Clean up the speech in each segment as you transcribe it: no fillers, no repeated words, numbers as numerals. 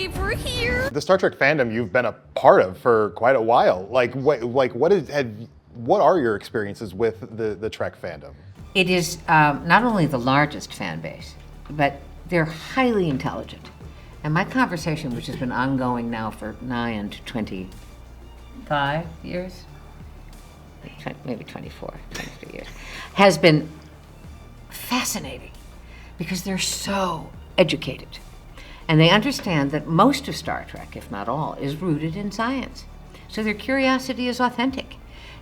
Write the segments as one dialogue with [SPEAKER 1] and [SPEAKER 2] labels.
[SPEAKER 1] believe we're here.
[SPEAKER 2] The Star Trek fandom you've been a part of for quite a while. What are your experiences with the Trek fandom?
[SPEAKER 3] It is not only the largest fan base, but they're highly intelligent. And my conversation, which has been ongoing now for nigh into 25 years, maybe 23 years, has been fascinating because they're so educated. And they understand that most of Star Trek, if not all, is rooted in science. So their curiosity is authentic.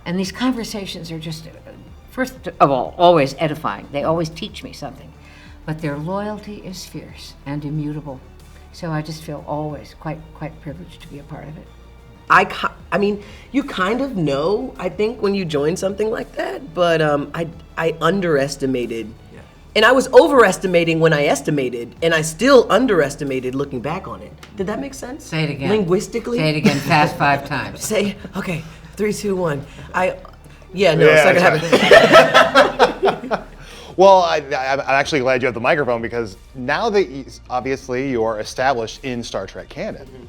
[SPEAKER 3] And these conversations are just, first of all, always edifying. They always teach me something. But their loyalty is fierce and immutable. So I just feel always quite privileged to be a part of it.
[SPEAKER 4] I mean, you kind of know, I think, when you join something like that, but I underestimated, and I was overestimating when I estimated, and I still underestimated looking back on it. Did that make sense?
[SPEAKER 3] Say it again.
[SPEAKER 4] Linguistically?
[SPEAKER 3] Say it again, fast 5 times.
[SPEAKER 4] Say, okay, 3, 2, 1. It's not gonna happen.
[SPEAKER 2] Well, I'm actually glad you have the microphone because now that obviously you are established in Star Trek canon,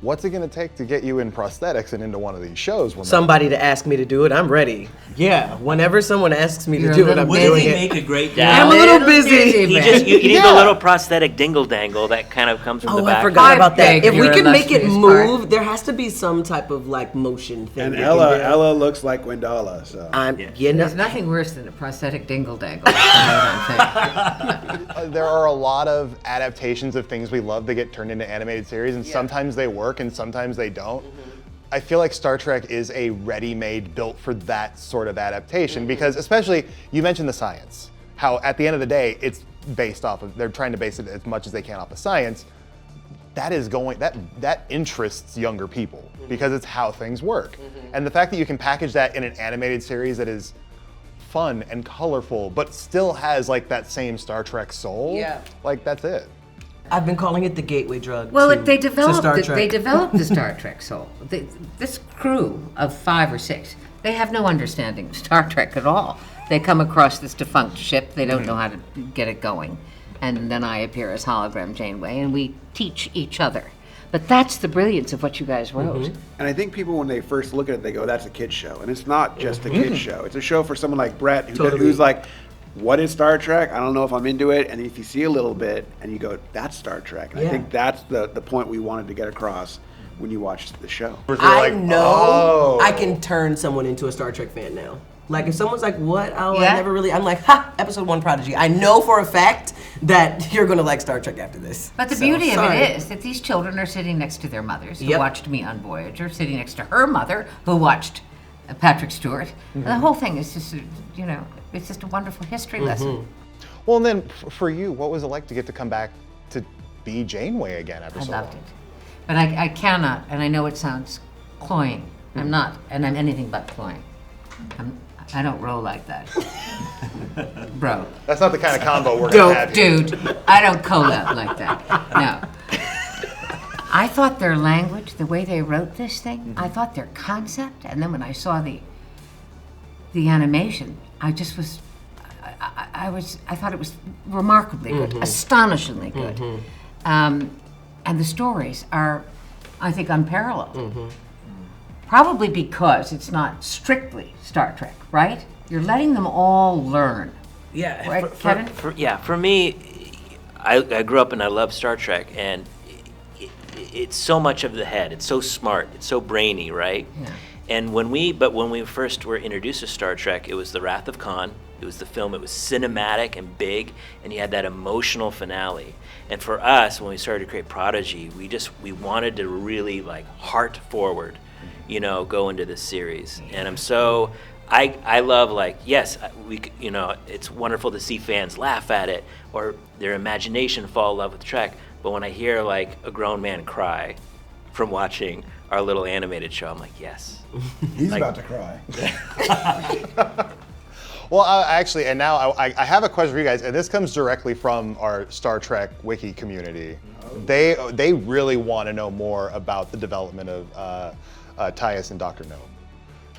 [SPEAKER 2] what's it going to take to get you in prosthetics and into one of these shows?
[SPEAKER 4] Somebody to ask me to do it, I'm ready. Yeah, whenever someone asks me to do it, I'm doing it.
[SPEAKER 5] Wouldn't he make a great dad?
[SPEAKER 4] I'm a little busy.
[SPEAKER 5] You need the little prosthetic dingle dangle that kind of comes from the back.
[SPEAKER 4] I forgot about that. If we
[SPEAKER 3] your
[SPEAKER 4] can make it
[SPEAKER 3] illustrious
[SPEAKER 4] move,
[SPEAKER 3] part.
[SPEAKER 4] there has to be some type of like motion thing.
[SPEAKER 6] And
[SPEAKER 4] we can do.
[SPEAKER 6] Ella looks like Gwendala, so.
[SPEAKER 3] There's nothing worse than a prosthetic dingle dangle. You know what I'm saying?
[SPEAKER 2] There are a lot of adaptations of things we love that get turned into animated series, and sometimes they work and sometimes they don't. I feel like Star Trek is a ready-made, built for that sort of adaptation because, especially, you mentioned the science. How at the end of the day, it's based off of, they're trying to base it as much as they can off of science. That is that interests younger people because it's how things work. And the fact that you can package that in an animated series that is fun and colorful, but still has like that same Star Trek soul, like that's it.
[SPEAKER 4] I've been calling it the gateway drug.
[SPEAKER 3] Well, they
[SPEAKER 4] developed
[SPEAKER 3] developed the Star Trek soul. This crew of 5 or 6, they have no understanding of Star Trek at all. They come across this defunct ship, they don't know how to get it going. And then I appear as hologram Janeway, and we teach each other. But that's the brilliance of what you guys wrote.
[SPEAKER 6] And I think people, when they first look at it, they go, that's a kid's show. And it's not just a kid's show. It's a show for someone like Brett, who's like, what is Star Trek? I don't know if I'm into it. And if you see a little bit and you go, that's Star Trek. And I think that's the point we wanted to get across when you watched the show.
[SPEAKER 4] I know I can turn someone into a Star Trek fan now. Like if someone's like, what? Oh, I never really, I'm like, episode 1 Prodigy. I know for a fact that you're gonna like Star Trek after this.
[SPEAKER 3] But the beauty of it is that these children are sitting next to their mothers who watched me on Voyager, sitting next to her mother who watched Patrick Stewart. The whole thing is just, it's just a wonderful history lesson.
[SPEAKER 2] Well, and then for you, what was it like to get to come back to be Janeway again after so long?
[SPEAKER 3] I loved it. But I cannot, and I know it sounds cloying. I'm not, and I'm anything but cloying. I don't roll like that. Bro.
[SPEAKER 2] That's not the kind of combo we're going to have here.
[SPEAKER 3] Dude, I don't code out like that. No. I thought their language, the way they wrote this thing, I thought their concept, and then when I saw the animation, I just was, I thought it was remarkably good, astonishingly good. And the stories are, I think, unparalleled. Probably because it's not strictly Star Trek, right? You're letting them all learn.
[SPEAKER 4] Yeah.
[SPEAKER 3] Right, Kevin?
[SPEAKER 5] For me, I grew up and I love Star Trek, and it's so much of the head. It's so smart. It's so brainy, right?
[SPEAKER 3] Yeah.
[SPEAKER 5] And when we first were introduced to Star Trek, it was The Wrath of Khan. It was the film. It was cinematic and big, and you had that emotional finale. And for us, when we started to create Prodigy, we wanted to really like heart forward, go into this series. And I love it's wonderful to see fans laugh at it or their imagination fall in love with Trek. But when I hear like a grown man cry from watching our little animated show, I'm like, yes.
[SPEAKER 6] He's about to cry.
[SPEAKER 2] Well, actually, and now I have a question for you guys, and this comes directly from our Star Trek wiki community. They really want to know more about the development of Tyus and Dr. No.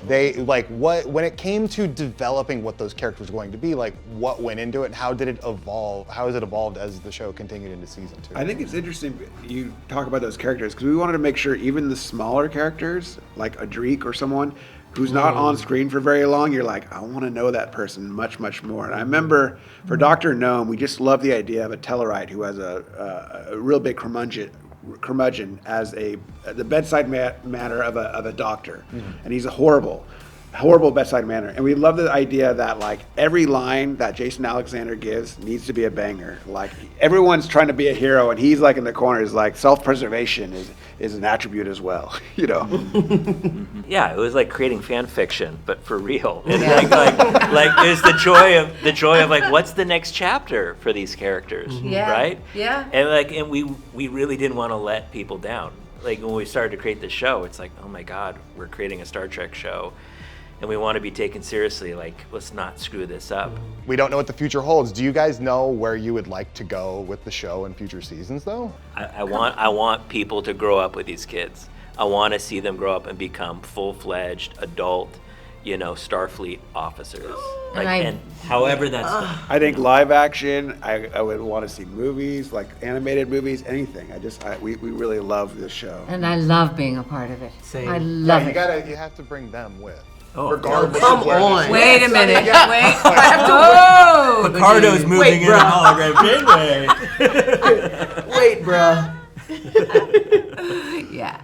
[SPEAKER 2] They like when it came to developing what those characters were going to be, like what went into it and how did it evolve? How has it evolved as the show continued into season 2?
[SPEAKER 6] I think it's interesting you talk about those characters because we wanted to make sure even the smaller characters, like a Dreek or someone who's not on screen for very long, you're like, I want to know that person much, much more. And I remember for Dr. Gnome, we just love the idea of a Tellarite who has a real big curmudgeon as the bedside manner of a doctor, and he's a horrible bedside manner. And we love the idea that like every line that Jason Alexander gives needs to be a banger. Like everyone's trying to be a hero, and he's like in the corner is like self-preservation is an attribute as well, you know.
[SPEAKER 5] Yeah, it was like creating fan fiction, but for real. It's like it was the joy of like, what's the next chapter for these characters, right?
[SPEAKER 3] Yeah.
[SPEAKER 5] And we really didn't want to let people down. Like when we started to create the show, it's like, oh my God, we're creating a Star Trek show, and we want to be taken seriously. Like, let's not screw this up.
[SPEAKER 2] We don't know what the future holds. Do you guys know where you would like to go with the show in future seasons, though?
[SPEAKER 5] I want people to grow up with these kids. I want to see them grow up and become full-fledged adult, Starfleet officers. And however that's done.
[SPEAKER 6] I think live action. I would want to see movies, like animated movies, anything. We really love this show.
[SPEAKER 3] And I love being a part of it.
[SPEAKER 4] Same.
[SPEAKER 3] I love it.
[SPEAKER 2] You have to bring them with.
[SPEAKER 5] Oh,
[SPEAKER 2] Regardless
[SPEAKER 4] come
[SPEAKER 2] of where
[SPEAKER 4] on.
[SPEAKER 2] this-
[SPEAKER 3] Wait a minute.
[SPEAKER 2] Yeah.
[SPEAKER 3] Wait.
[SPEAKER 5] Picardo's moving in a hologram.
[SPEAKER 4] Wait, bruh.
[SPEAKER 3] Yeah.